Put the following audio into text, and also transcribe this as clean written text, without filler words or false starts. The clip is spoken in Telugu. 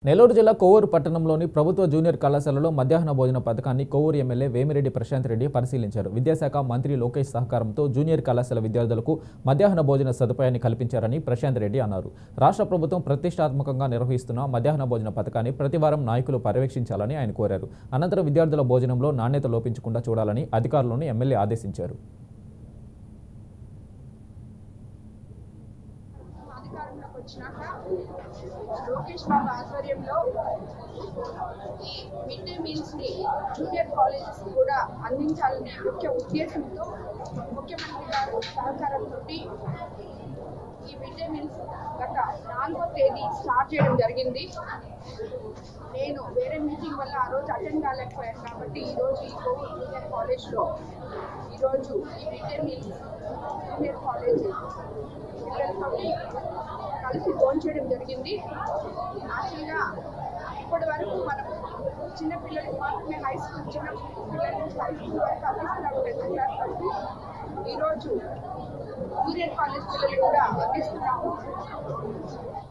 నెల్లూరు జిల్లా కొవ్వూరు పట్టణంలోని ప్రభుత్వ జూనియర్ కళాశాలలో మధ్యాహ్న భోజన పథకాన్ని కొవ్వూరు ఎమ్మెల్యే వేమిరెడ్డి ప్రశాంత్ రెడ్డి పరిశీలించారు. విద్యాశాఖ మంత్రి లోకేష్ సహకారంతో జూనియర్ కళాశాల విద్యార్థులకు మధ్యాహ్న భోజన సదుపాయాన్ని కల్పించారని ప్రశాంత్ రెడ్డి అన్నారు. రాష్ట్ర ప్రభుత్వం ప్రతిష్టాత్మకంగా నిర్వహిస్తున్న మధ్యాహ్న భోజన పథకాన్ని ప్రతివారం నాయకులు పర్యవేక్షించాలని ఆయన కోరారు. అనంతరం విద్యార్థుల భోజనంలో నాణ్యత లోపించకుండా చూడాలని అధికారులను ఎమ్మెల్యే ఆదేశించారు. లోకేష్ బాబు ఆధ్వర్యంలో ఈ మిడ్ డే మీల్స్ ని జూనియర్ కాలేజెస్ కూడా అందించాలనే ముఖ్య ఉద్దేశంతో ముఖ్యమంత్రి గారు సహకారంతో ఈ మిడ్ డే మీల్స్ గత 4వ తేదీ స్టార్ట్ చేయడం జరిగింది. నేను వేరే మీటింగ్ వల్ల ఆ రోజు అటెండ్ కాలేకపోయాను కాబట్టి ఈరోజు ఈ కొవ్వూరు జూనియర్ కాలేజ్లో ఈరోజు ఈ mid day meals junior college పిల్లలతో కలిసి ఫోన్ చేయడం జరిగింది. యాక్చువల్గా ఇప్పటి వరకు మనం చిన్నపిల్లలకి మాత్రమే హై స్కూల్ చిన్న పిల్లల నుంచి హై స్కూల్ వరకు అందిస్తున్నాము 10th క్లాస్ వరకు. ఈరోజు జూనియర్ కాలేజ్ పిల్లలు కూడా అందిస్తున్నాము.